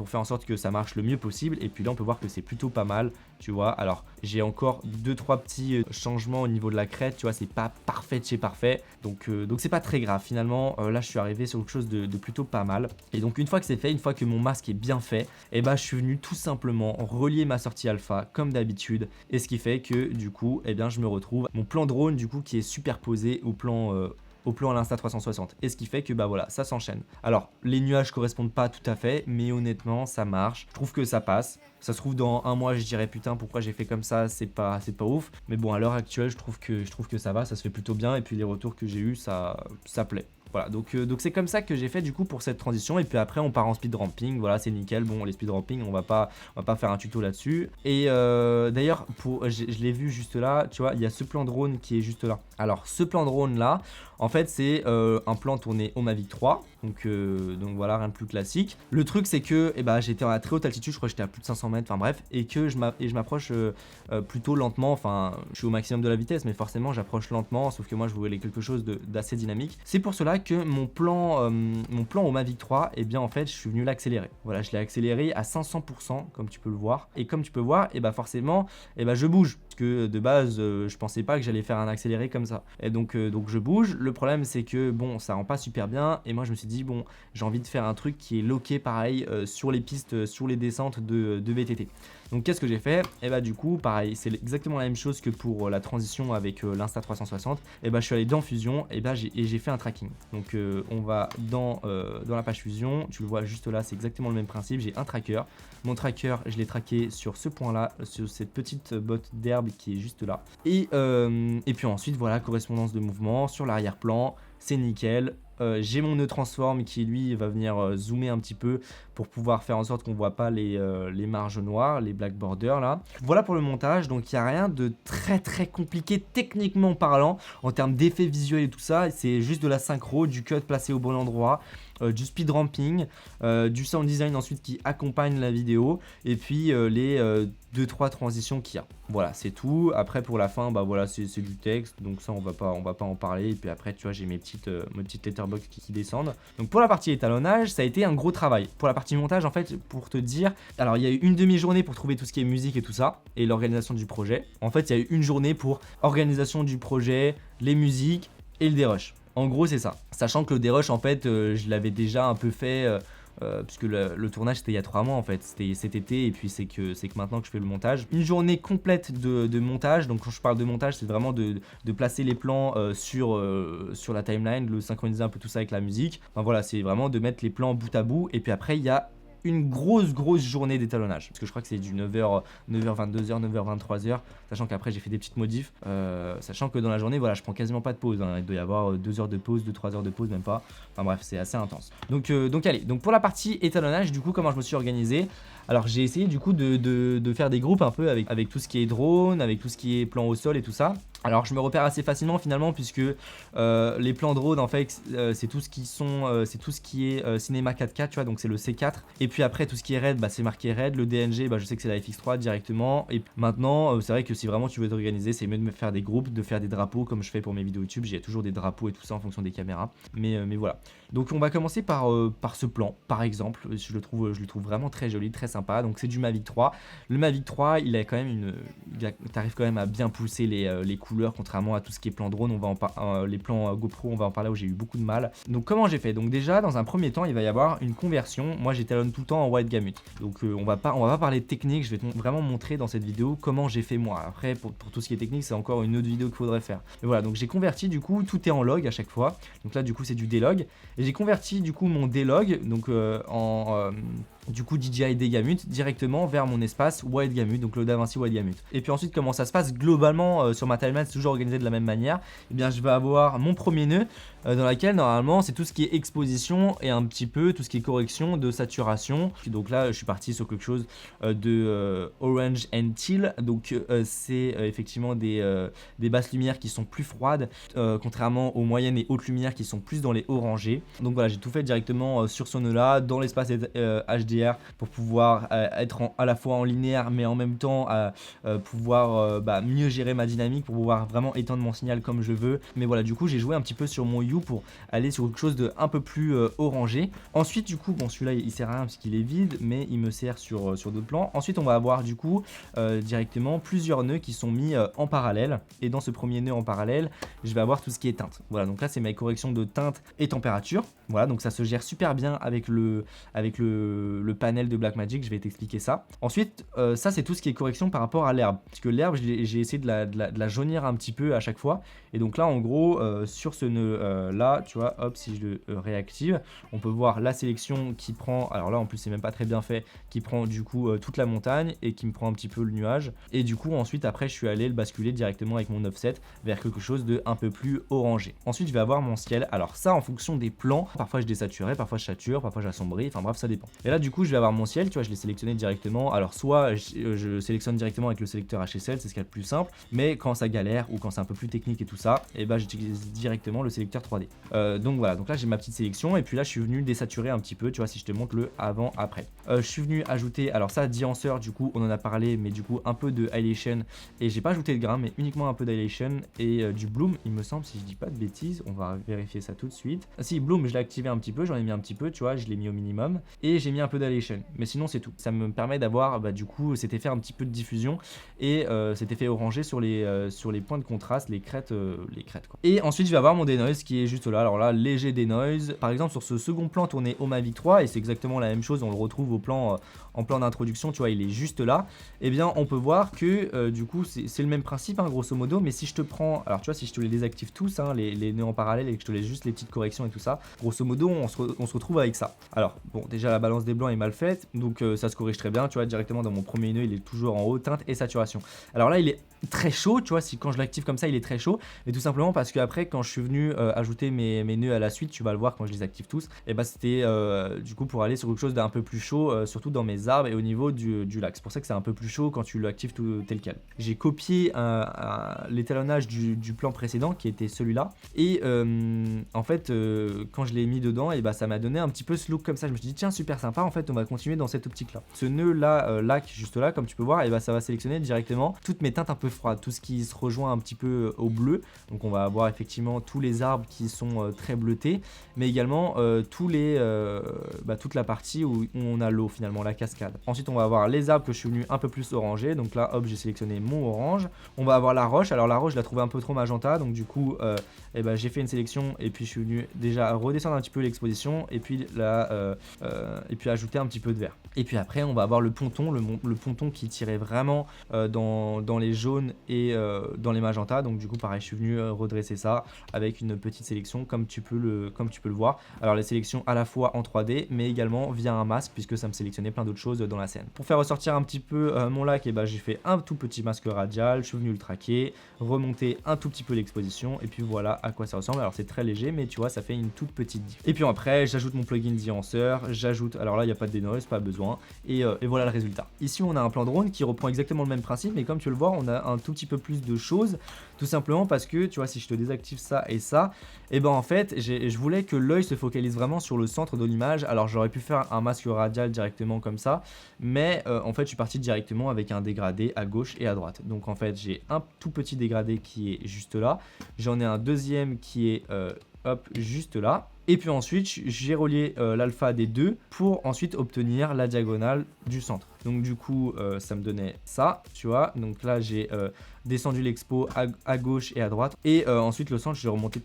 faire en sorte que ça marche le mieux possible. Et puis là, on peut voir que c'est plutôt pas mal, tu vois. Alors, j'ai encore 2-3 petits changements au niveau de la crête, tu vois, c'est pas parfait de chez parfait, donc c'est pas très grave. Finalement, là, je suis arrivé sur quelque chose de plutôt pas mal. Et donc, une fois que c'est fait, une fois que mon masque est bien fait, et bah, je suis venu tout simplement relier ma sortie alpha comme d'habitude, et ce qui fait que du coup, eh bien, je me retrouve mon plan drone du coup qui est superposé au plan à l'Insta360. Et ce qui fait que bah voilà, ça s'enchaîne. Alors, les nuages correspondent pas tout à fait, mais honnêtement, ça marche. Je trouve que ça passe. Ça se trouve dans un mois, je dirais putain, pourquoi j'ai fait comme ça, c'est pas ouf. Mais bon, à l'heure actuelle, je trouve que ça va, ça se fait plutôt bien. Et puis les retours que j'ai eu, ça plaît. Voilà, donc c'est comme ça que j'ai fait du coup pour cette transition. Et puis après, on part en speed ramping. Voilà, c'est nickel. Bon, les speed ramping, on va pas faire un tuto là-dessus. Et d'ailleurs, je l'ai vu juste là, tu vois, il y a ce plan drone qui est juste là. Alors, ce plan drone là, en fait, c'est un plan tourné au Mavic 3. Donc voilà, rien de plus classique. Le truc, c'est que j'étais à très haute altitude, je crois que j'étais à plus de 500 mètres, enfin bref, et que je m'approche plutôt lentement. Enfin, je suis au maximum de la vitesse, mais forcément, j'approche lentement, sauf que moi, je voulais quelque chose d'assez dynamique. C'est pour cela que mon plan au Mavic 3, eh bien, en fait, je suis venu l'accélérer. Voilà, je l'ai accéléré à 500%, comme tu peux le voir. Et comme tu peux voir, forcément, je bouge. Parce que de base, je pensais pas que j'allais faire un accéléré comme ça. Et donc je bouge. Le problème, c'est que bon, ça rend pas super bien. Et moi, je me suis dit, bon, j'ai envie de faire un truc qui est loqué pareil sur les pistes, sur les descentes de VTT. Donc qu'est-ce que j'ai fait? Et du coup, pareil, c'est exactement la même chose que pour la transition avec l'Insta360. Je suis allé dans Fusion et j'ai fait un tracking. Donc on va dans la page Fusion, tu le vois juste là, c'est exactement le même principe. J'ai un tracker. Mon tracker, je l'ai traqué sur ce point-là, sur cette petite botte d'herbe qui est juste là. Et puis ensuite, voilà, correspondance de mouvement sur l'arrière-plan, c'est nickel. J'ai mon nœud transform qui lui va venir zoomer un petit peu pour pouvoir faire en sorte qu'on voit pas les marges noires, les black borders là. Voilà pour le montage, donc il n'y a rien de très compliqué techniquement parlant en termes d'effets visuels et tout ça. C'est juste de la synchro, du cut placé au bon endroit, du speed ramping, du sound design ensuite qui accompagne la vidéo, et puis les 2-3 transitions qu'il y a. Voilà, c'est tout. Après pour la fin, voilà, c'est du texte, donc ça on va pas en parler. Et puis après, tu vois, j'ai mes petites letterbox qui descendent. Donc pour la partie étalonnage, ça a été un gros travail. Pour la partie montage, en fait, pour te dire, alors il y a eu une demi-journée pour trouver tout ce qui est musique et tout ça, et l'organisation du projet. En fait, il y a eu une journée pour organisation du projet, les musiques et le dérush. En gros, c'est ça. Sachant que le dérush, en fait, je l'avais déjà un peu fait, puisque le tournage, c'était il y a 3 mois, en fait. C'était cet été, et puis c'est que maintenant que je fais le montage. Une journée complète de montage. Donc, quand je parle de montage, c'est vraiment de placer les plans sur la timeline, de synchroniser un peu tout ça avec la musique. Enfin, voilà, c'est vraiment de mettre les plans bout à bout. Et puis après, il y a une grosse journée d'étalonnage, parce que je crois que c'est du 9h, 9h22h, 9h23h, sachant qu'après j'ai fait des petites modifs, sachant que dans la journée, voilà, je prends quasiment pas de pause, hein. Il doit y avoir 2 heures de pause, 2-3 heures de pause, même pas, enfin bref, c'est assez intense. Donc allez, donc pour la partie étalonnage, du coup, comment je me suis organisé? Alors j'ai essayé du coup de faire des groupes un peu avec tout ce qui est drone, avec tout ce qui est plan au sol et tout ça. Alors je me repère assez facilement finalement, puisque les plans drone en fait c'est tout ce qui est cinéma 4K, tu vois, donc c'est le C4. Et puis après tout ce qui est RED, c'est marqué RED. Le DNG, je sais que c'est la FX3 directement. Et maintenant c'est vrai que si vraiment tu veux t'organiser, c'est mieux de me faire des groupes, de faire des drapeaux comme je fais pour mes vidéos YouTube. J'ai toujours des drapeaux et tout ça en fonction des caméras. Mais voilà. Donc on va commencer par ce plan, par exemple. Je le trouve vraiment très joli, très sympa. Donc c'est du Mavic 3. Le Mavic 3, il a quand même t'arrives quand même à bien pousser les couleurs, contrairement à tout ce qui est plan drone. Les plans GoPro, on va en parler, où j'ai eu beaucoup de mal. Donc comment j'ai fait? Donc déjà, dans un premier temps, il va y avoir une conversion. Moi, j'étalonne tout le temps en wide gamut. Donc on va pas parler de technique. Je vais vraiment montrer dans cette vidéo comment j'ai fait moi. Après, pour tout ce qui est technique, c'est encore une autre vidéo qu'il faudrait faire. Et voilà, donc j'ai converti, du coup, tout est en log à chaque fois. Donc là, du coup, c'est du D-Log. Et j'ai converti, du coup, mon D-Log, donc du coup DJI Gamut directement vers mon espace Wide Gamut, donc le DaVinci Wide Gamut. Et puis ensuite, comment ça se passe globalement sur ma timeline, c'est toujours organisé de la même manière. Eh bien, je vais avoir mon premier nœud dans laquelle normalement c'est tout ce qui est exposition et un petit peu tout ce qui est correction de saturation. Donc là, je suis parti sur quelque chose de Orange and Teal. Donc c'est effectivement des basses lumières qui sont plus froides, contrairement aux moyennes et hautes lumières qui sont plus dans les orangés. Donc voilà, j'ai tout fait directement sur ce nœud là, dans l'espace HDR, pour pouvoir être à la fois en linéaire, mais en même temps pouvoir mieux gérer ma dynamique, pour pouvoir vraiment étendre mon signal comme je veux. Mais voilà, du coup j'ai joué un petit peu sur mon Hue pour aller sur quelque chose de un peu plus orangé. Ensuite, du coup, bon, celui-là il sert à rien parce qu'il est vide, mais il me sert sur d'autres plans. Ensuite, on va avoir du coup directement plusieurs nœuds qui sont mis en parallèle. Et dans ce premier nœud en parallèle, je vais avoir tout ce qui est teinte. Voilà, donc là c'est mes corrections de teinte et température. Voilà, donc ça se gère super bien avec le panel de Blackmagic, je vais t'expliquer ça. Ensuite, ça c'est tout ce qui est correction par rapport à l'herbe. Parce que l'herbe, j'ai essayé de la jaunir un petit peu à chaque fois. Et donc là, en gros, sur ce nœud là, tu vois, hop, si je le réactive, on peut voir la sélection qui prend, alors là en plus c'est même pas très bien fait, qui prend du coup toute la montagne et qui me prend un petit peu le nuage. Et du coup, ensuite, après, je suis allé le basculer directement avec mon offset vers quelque chose de un peu plus orangé. Ensuite, je vais avoir mon ciel. Alors ça, en fonction des plans, parfois je désaturais, parfois je sature, parfois j'assombris, enfin bref, ça dépend. Et là, du coup, je vais avoir mon ciel, tu vois, je l'ai sélectionné directement. Alors soit je sélectionne directement avec le sélecteur HSL, c'est ce qu'il y a de plus simple, mais quand ça galère ou quand c'est un peu plus technique et tout ça, et bah j'utilise directement le sélecteur 3D. Donc voilà, donc là j'ai ma petite sélection, et puis là je suis venu désaturer un petit peu, tu vois, si je te montre le avant après. Je suis venu ajouter, alors ça, Dianceur, du coup on en a parlé, mais du coup un peu de highlightation, et j'ai pas ajouté de grain, mais uniquement un peu d'highlightation et du bloom, il me semble, si je dis pas de bêtises. On va vérifier ça tout de suite. Ah, si, bloom, je l'ai activé un petit peu, j'en ai mis un petit peu, tu vois, je l'ai mis au minimum, et j'ai mis un peu d'highlightation, mais sinon c'est tout. Ça me permet d'avoir du coup cet effet un petit peu de diffusion et cet effet orangé sur les points de contraste, les crêtes quoi. Et ensuite je vais avoir mon denoise qui est juste là. Alors là, léger denoise, par exemple sur ce second plan tourné au Mavic 3, et c'est exactement la même chose, on le retrouve au plan en plan d'introduction, tu vois, il est juste là. Et bien on peut voir que du coup c'est le même principe, hein, grosso modo, mais si je te prends, alors tu vois, si je te les désactive tous, hein, les nœuds en parallèle, et que je te laisse juste les petites corrections et tout ça, grosso modo on se retrouve avec ça. Alors bon, déjà la balance des blancs est mal faite, donc ça se corrige très bien, tu vois, directement dans mon premier nœud il est toujours en haut, teinte et saturation. Alors là il est très chaud, tu vois, si quand je l'active comme ça il est très chaud, mais tout simplement parce que après quand je suis venu ajouter mes nœuds à la suite, tu vas le voir quand je les active tous, et bah c'était du coup pour aller sur quelque chose d'un peu plus chaud, surtout dans mes arbres et au niveau du lac. C'est pour ça que c'est un peu plus chaud quand tu l'actives tout tel quel. J'ai copié l'étalonnage du plan précédent qui était celui-là, et en fait quand je l'ai mis dedans, et bah ça m'a donné un petit peu ce look comme ça. Je me suis dit tiens, super sympa, en fait on va continuer dans cette optique là. Ce nœud là, lac juste là, comme tu peux voir, et bah ça va sélectionner directement toutes mes teintes un peu froides, tout ce qui se rejoint un petit peu au bleu. Donc on va avoir effectivement tous les arbres qui sont très bleutés, mais également toute la partie où on a l'eau finalement, la cascade. Ensuite on va avoir les arbres que je suis venu un peu plus orangé, donc là hop, j'ai sélectionné mon orange. On va avoir la roche, alors la roche je la trouvais un peu trop magenta, donc du coup j'ai fait une sélection, et puis je suis venu déjà redescendre un petit peu l'exposition, et puis ajouter un petit peu de vert. Et puis après on va avoir le ponton, le ponton qui tirait vraiment dans les jaunes et dans les magentas. Donc du coup pareil, je suis venu redresser ça avec une petite sélection comme tu peux le voir. Alors les sélections à la fois en 3D mais également via un masque, puisque ça me sélectionnait plein d'autres choses dans la scène. Pour faire ressortir un petit peu mon lac, j'ai fait un tout petit masque radial, je suis venu le traquer, remonter un tout petit peu l'exposition, et puis voilà à quoi ça ressemble. Alors c'est très léger, mais tu vois, ça fait une toute petite diff. Et puis après j'ajoute mon plugin Dianceur, alors là il n'y a pas de denoise, pas besoin, et voilà le résultat. Ici on a un plan drone qui reprend exactement le même principe, mais comme tu le vois on a un tout petit peu plus de choses, tout simplement parce que tu vois, si je te désactive ça et ça, et en fait je voulais que l'œil se focalise vraiment sur le centre de l'image. Alors j'aurais pu faire un masque radial directement comme ça, mais en fait je suis parti directement avec un dégradé à gauche et à droite. Donc en fait j'ai un tout petit dégradé qui est juste là, j'en ai un deuxième qui est hop juste là, Et puis ensuite, j'ai relié l'alpha des deux pour ensuite obtenir la diagonale du centre. Donc du coup, ça me donnait ça, tu vois. Donc là, j'ai descendu l'expo à gauche et à droite. Et ensuite, le centre, je l'ai remonté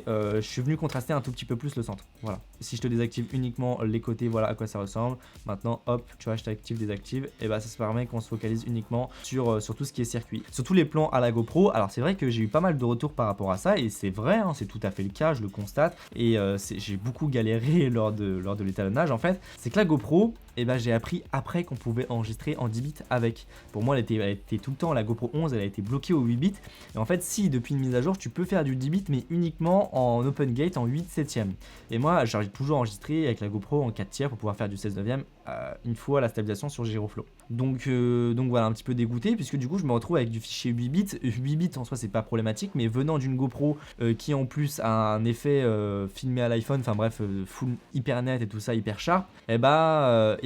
je suis venu contraster un tout petit peu plus le centre. Voilà. Si je te désactive uniquement les côtés, voilà à quoi ça ressemble. Maintenant, hop, tu vois, je t'active, désactive. Et bah, ça se permet qu'on se focalise uniquement sur tout ce qui est circuit. Sur tous les plans à la GoPro. Alors, c'est vrai que j'ai eu pas mal de retours par rapport à ça. Et c'est vrai, hein, c'est tout à fait le cas, je le constate. Et j'ai beaucoup galéré lors de l'étalonnage, en fait. C'est que la GoPro, et ben j'ai appris après qu'on pouvait enregistrer en 10 bits avec. Pour moi, elle était tout le temps, la GoPro 11, elle a été bloquée au 8 bits. Et en fait, si depuis une mise à jour, tu peux faire du 10 bits, mais uniquement en open gate en 8/7. Et moi, j'ai toujours enregistré avec la GoPro en 4 tiers pour pouvoir faire du 16/9 une fois la stabilisation sur Giroflow. Donc voilà, un petit peu dégoûté, puisque du coup, je me retrouve avec du fichier 8 bits. 8 bits en soi, c'est pas problématique, mais venant d'une GoPro qui en plus a un effet filmé à l'iPhone, enfin bref, full hyper net et tout ça, hyper sharp, et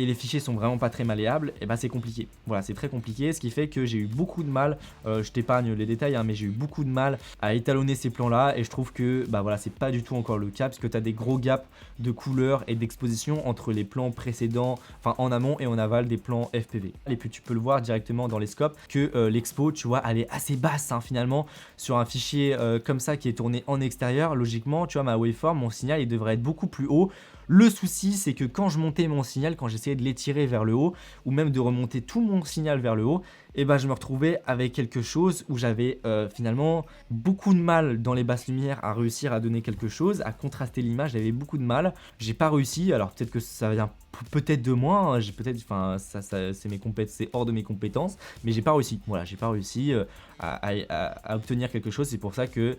et les fichiers sont vraiment pas très malléables, et c'est compliqué. Voilà, c'est très compliqué, ce qui fait que j'ai eu beaucoup de mal, je t'épargne les détails, hein, mais j'ai eu beaucoup de mal à étalonner ces plans là, et je trouve que voilà, c'est pas du tout encore le cas, parce que tu as des gros gaps de couleur et d'exposition entre les plans précédents, enfin en amont et en aval des plans FPV. Et puis tu peux le voir directement dans les scopes que l'expo, tu vois, elle est assez basse, hein, finalement, sur un fichier comme ça qui est tourné en extérieur. Logiquement, tu vois, ma waveform, mon signal, il devrait être beaucoup plus haut. Le souci, c'est que quand je montais mon signal, quand j'essayais de l'étirer vers le haut, ou même de remonter tout mon signal vers le haut, et je me retrouvais avec quelque chose où j'avais finalement beaucoup de mal dans les basses lumières à réussir à donner quelque chose, à contraster l'image, j'avais beaucoup de mal. J'ai pas réussi, alors peut-être que ça vient peut-être de moi, hein, j'ai peut-être, enfin ça c'est hors de mes compétences, mais j'ai pas réussi. Voilà, j'ai pas réussi à obtenir quelque chose. C'est pour ça que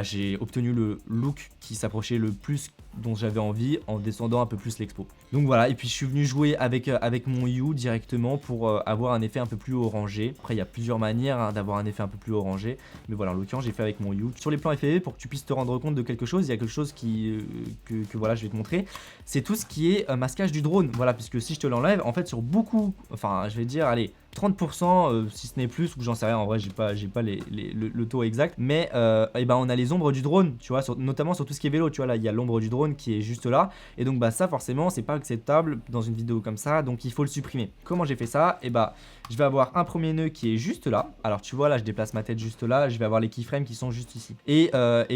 j'ai obtenu le look qui s'approchait le plus dont j'avais envie en descendant un peu plus l'expo. Donc voilà, et puis je suis venu jouer avec mon Hue directement pour avoir un effet un peu plus orangé. Après il y a plusieurs manières d'avoir un effet un peu plus orangé, mais voilà, en l'occurrence j'ai fait avec mon Hue. Sur les plans FPV, pour que tu puisses te rendre compte de quelque chose, il y a quelque chose que voilà, je vais te montrer. C'est tout ce qui est masquage du drone. Voilà, puisque si je te l'enlève, en fait sur beaucoup, enfin je vais dire, allez, 30% si ce n'est plus, ou j'en sais rien, en vrai j'ai pas le taux exact, mais on a les ombres du drone, tu vois, notamment sur tout ce qui est vélo, tu vois, là il y a l'ombre du drone qui est juste là, et donc ça forcément c'est pas acceptable dans une vidéo comme ça, donc il faut le supprimer. Comment j'ai fait ça? Je vais avoir un premier nœud qui est juste là, alors tu vois là je déplace ma tête juste là, je vais avoir les keyframes qui sont juste ici, et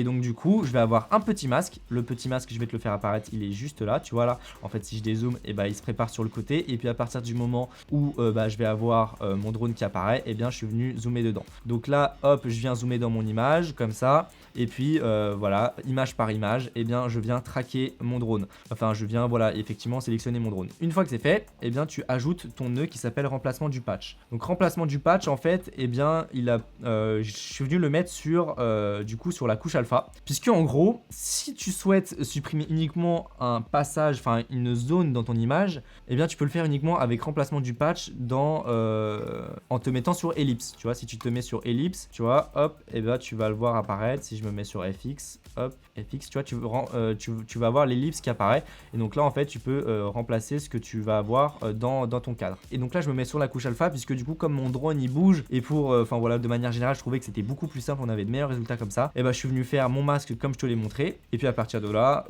donc du coup je vais avoir un petit masque, le petit masque je vais te le faire apparaître, il est juste là, tu vois là, en fait si je dézoome, il se prépare sur le côté, et puis à partir du moment où je vais avoir mon drone qui apparaît, je suis venu zoomer dedans. Donc là, hop, je viens zoomer dans mon image, comme ça, et puis voilà, image par image, je viens traquer mon drone. Enfin, je viens, voilà, effectivement sélectionner mon drone. Une fois que c'est fait, tu ajoutes ton nœud qui s'appelle remplacement du patch. Donc remplacement du patch, en fait, je suis venu le mettre sur la couche alpha, puisque en gros, si tu souhaites supprimer uniquement un passage, enfin une zone dans ton image, tu peux le faire uniquement avec remplacement du patch en te mettant sur ellipse. Tu vois, si tu te mets sur ellipse, tu vois, hop, tu vas le voir apparaître. Si je me mets sur FX, hop, FX, tu vois, tu vas avoir l'ellipse qui apparaît. Et donc là, en fait, tu peux remplacer ce que tu vas avoir dans ton cadre. Et donc là, je me mets sur la couche alpha, puisque du coup, comme mon drone il bouge, et voilà, de manière générale, je trouvais que c'était beaucoup plus simple, on avait de meilleurs résultats comme ça. Je suis venu faire mon masque comme je te l'ai montré. Et puis à partir de là,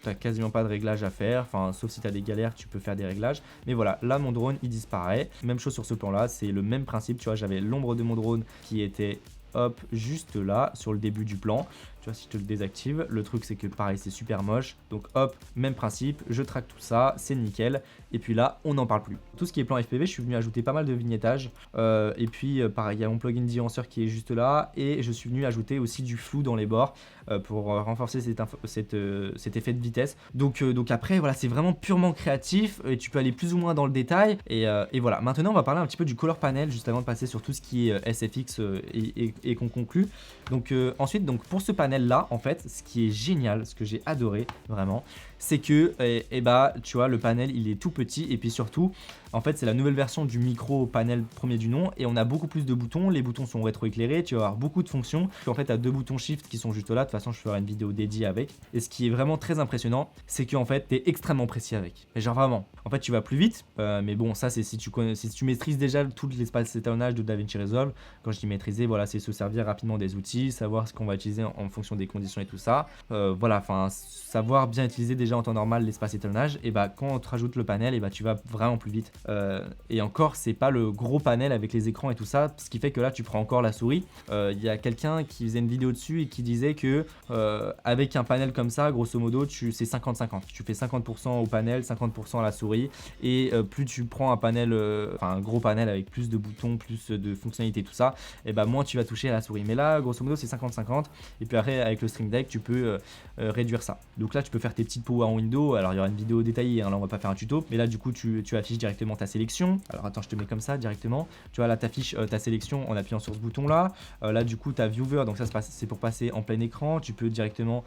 t'as quasiment pas de réglage à faire, enfin sauf si t'as des galères tu peux faire des réglages, mais voilà, là mon drone il disparaît. Même chose sur ce plan là, c'est le même principe, tu vois, j'avais l'ombre de mon drone qui était hop juste là sur le début du plan. Tu vois, si je te le désactive, le truc c'est que pareil c'est super moche, donc hop, même principe, je traque tout ça, c'est nickel, et puis là on n'en parle plus. Tout ce qui est plan FPV, je suis venu ajouter pas mal de vignettage, et puis pareil, il y a mon plugin Nuanceur qui est juste là, et je suis venu ajouter aussi du flou dans les bords pour renforcer cet effet de vitesse. Donc après voilà, c'est vraiment purement créatif, et tu peux aller plus ou moins dans le détail, et voilà. Maintenant on va parler un petit peu du color panel, juste avant de passer sur tout ce qui est SFX et qu'on conclut. Donc ensuite, donc pour ce panel là, en fait, ce qui est génial, ce que j'ai adoré vraiment, c'est que bah tu vois le panel il est tout petit et puis surtout en fait c'est la nouvelle version du micro panel premier du nom et on a beaucoup plus de boutons, les boutons sont rétroéclairés, tu vas avoir beaucoup de fonctions. En fait tu as 2 boutons shift qui sont juste là, de toute façon je ferai une vidéo dédiée avec. Et ce qui est vraiment très impressionnant c'est qu'en fait tu es extrêmement précis avec. Mais genre vraiment, en fait tu vas plus vite, mais bon ça c'est si tu maîtrises déjà tout l'espace d'étalonnage de DaVinci Resolve. Quand je dis maîtriser, voilà c'est se servir rapidement des outils, savoir ce qu'on va utiliser en fonction des conditions et tout ça. Voilà, enfin savoir bien utiliser déjà en temps normal l'espace étalonnage, et bah quand on te rajoute le panel, et bah tu vas vraiment plus vite. Et encore c'est pas le gros panel avec les écrans et tout ça, ce qui fait que là tu prends encore la souris. Il y a quelqu'un qui faisait une vidéo dessus et qui disait que avec un panel comme ça, grosso modo c'est 50-50, tu fais 50% au panel, 50% à la souris, et plus tu prends un panel, un gros panel avec plus de boutons, plus de fonctionnalités tout ça, et bah moins tu vas toucher à la souris. Mais là grosso modo c'est 50-50, et puis après avec le Stream Deck tu peux réduire ça. Donc là tu peux faire tes petites power windows. Alors il y aura une vidéo détaillée, hein, là on va pas faire un tuto, mais là du coup tu affiches directement ta sélection. Alors attends, je te mets comme ça directement, tu vois là tu affiches ta sélection en appuyant sur ce bouton là. Là du coup tu as viewer, donc ça c'est pour passer en plein écran, tu peux directement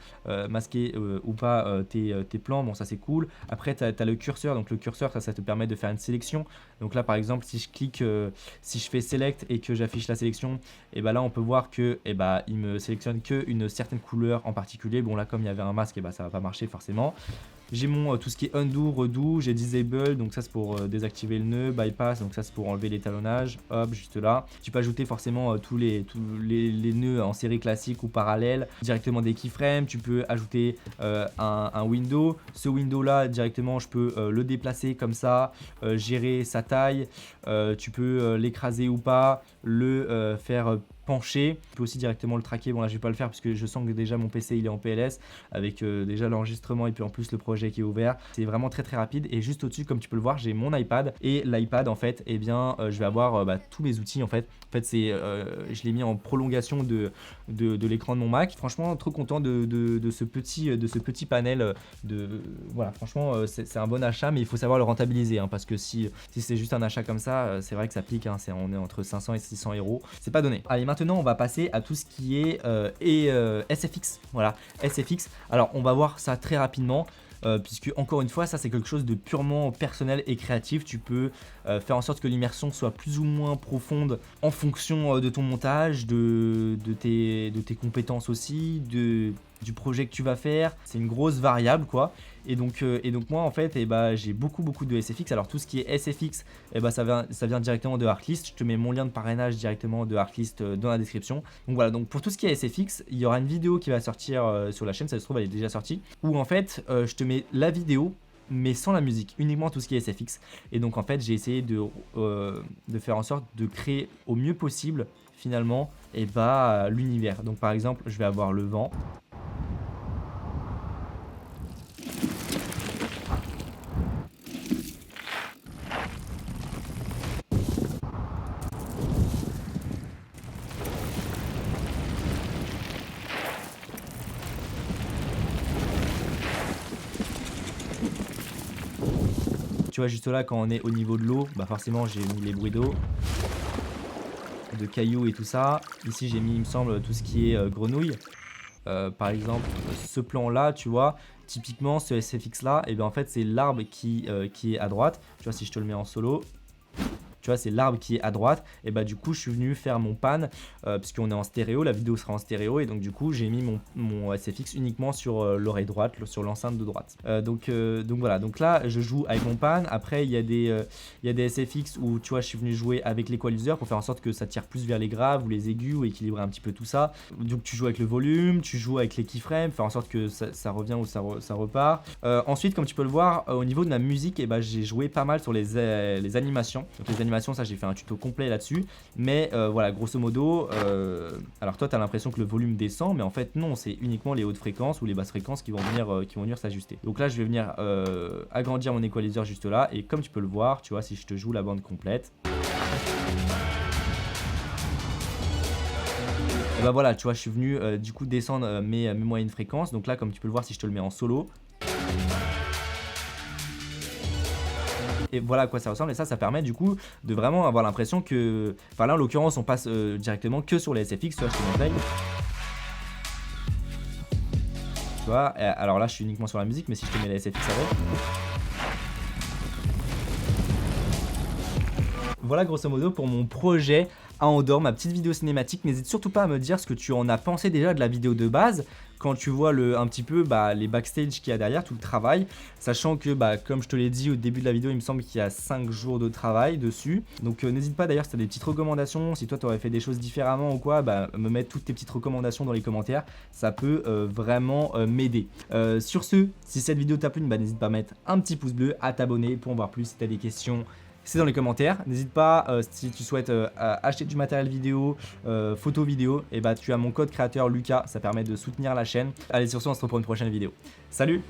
masquer ou pas tes plans, bon ça c'est cool. Après tu as le curseur, donc le curseur ça te permet de faire une sélection. Donc là par exemple si je clique, si je fais select et que j'affiche la sélection, et bah là on peut voir que il me sélectionne qu'une certaine couleur en particulier. Bon là comme il y avait un masque, et bah ça va pas marcher forcément. J'ai mon tout ce qui est undo, redo, j'ai disable, donc ça c'est pour désactiver le nœud, bypass, donc ça c'est pour enlever l'étalonnage, hop, juste là. Tu peux ajouter forcément tous les nœuds en série classique ou parallèle, directement des keyframes, tu peux ajouter un window. Ce window là, directement je peux le déplacer comme ça, gérer sa taille, tu peux l'écraser ou pas, le faire pencher. Tu peux aussi directement le traquer. Bon là je vais pas le faire parce que je sens que déjà mon PC il est en PLS avec déjà l'enregistrement et puis en plus le projet qui est ouvert. C'est vraiment très très rapide, et juste au-dessus comme tu peux le voir j'ai mon iPad, et l'iPad en fait je vais avoir tous mes outils en fait. C'est je l'ai mis en prolongation de l'écran de mon Mac. Franchement trop content de ce petit panel voilà, franchement c'est un bon achat, mais il faut savoir le rentabiliser hein, parce que si c'est juste un achat comme ça, c'est vrai que ça pique hein, on est entre 500 et 600 euros, c'est pas donné. Allez, maintenant on va passer à tout ce qui est SFX. Voilà, SFX. Alors on va voir ça très rapidement. Puisque encore une fois ça c'est quelque chose de purement personnel et créatif. Tu peux faire en sorte que l'immersion soit plus ou moins profonde en fonction de ton montage, de tes compétences aussi, du projet que tu vas faire. C'est une grosse variable quoi. Et donc moi en fait j'ai beaucoup de SFX. Alors tout ce qui est SFX, ça vient directement de Artlist. Je te mets mon lien de parrainage directement de Artlist dans la description. Donc voilà, donc pour tout ce qui est SFX, il y aura une vidéo qui va sortir sur la chaîne, ça se trouve elle est déjà sortie, où en fait je te mets la vidéo mais sans la musique, uniquement tout ce qui est SFX. Et donc en fait j'ai essayé de faire en sorte de créer au mieux possible finalement l'univers. Donc par exemple je vais avoir le vent. Tu vois juste là quand on est au niveau de l'eau, forcément j'ai mis les bruits d'eau, de cailloux et tout ça. Ici j'ai mis il me semble tout ce qui est grenouille. Par exemple ce plan là tu vois, typiquement ce SFX là, en fait c'est l'arbre qui est à droite. Tu vois si je te le mets en solo, tu vois c'est l'arbre qui est à droite, et du coup je suis venu faire mon pan puisqu'on est en stéréo, la vidéo sera en stéréo, et donc du coup j'ai mis mon SFX uniquement sur l'oreille droite, sur l'enceinte de droite. Donc voilà, donc là je joue avec mon pan. Après il y a des SFX où tu vois je suis venu jouer avec l'équaliseur pour faire en sorte que ça tire plus vers les graves ou les aigus, ou équilibrer un petit peu tout ça. Donc tu joues avec le volume, tu joues avec les keyframes, faire en sorte que ça revient ou ça repart. Ensuite comme tu peux le voir au niveau de ma musique, j'ai joué pas mal sur les animations. Donc les animations, ça j'ai fait un tuto complet là-dessus, mais voilà grosso modo alors toi tu as l'impression que le volume descend, mais en fait non, c'est uniquement les hautes fréquences ou les basses fréquences qui vont venir s'ajuster. Donc là je vais venir agrandir mon équaliseur juste là, et comme tu peux le voir, tu vois si je te joue la bande complète, et voilà tu vois je suis venu du coup descendre mes moyennes fréquences. Donc là comme tu peux le voir si je te le mets en solo, et voilà à quoi ça ressemble, et ça permet du coup de vraiment avoir l'impression que, là en l'occurrence on passe directement que sur les SFX, tu vois je te montre. Tu vois, alors là je suis uniquement sur la musique, mais si je te mets la SFX avec. Voilà grosso modo pour mon projet à Andorre, ma petite vidéo cinématique. N'hésite surtout pas à me dire ce que tu en as pensé déjà de la vidéo de base, quand tu vois un petit peu les backstage qu'il y a derrière, tout le travail, sachant que comme je te l'ai dit au début de la vidéo, il me semble qu'il y a 5 jours de travail dessus. Donc n'hésite pas d'ailleurs si tu as des petites recommandations, si toi tu aurais fait des choses différemment ou quoi, me mettre toutes tes petites recommandations dans les commentaires, ça peut vraiment m'aider. Sur ce, si cette vidéo t'a plu, n'hésite pas à mettre un petit pouce bleu, à t'abonner pour en voir plus. Si tu as des questions, c'est dans les commentaires. N'hésite pas, si tu souhaites acheter du matériel vidéo, photo vidéo, et tu as mon code créateur Lucas, ça permet de soutenir la chaîne. Allez, sur ce, on se retrouve pour une prochaine vidéo. Salut!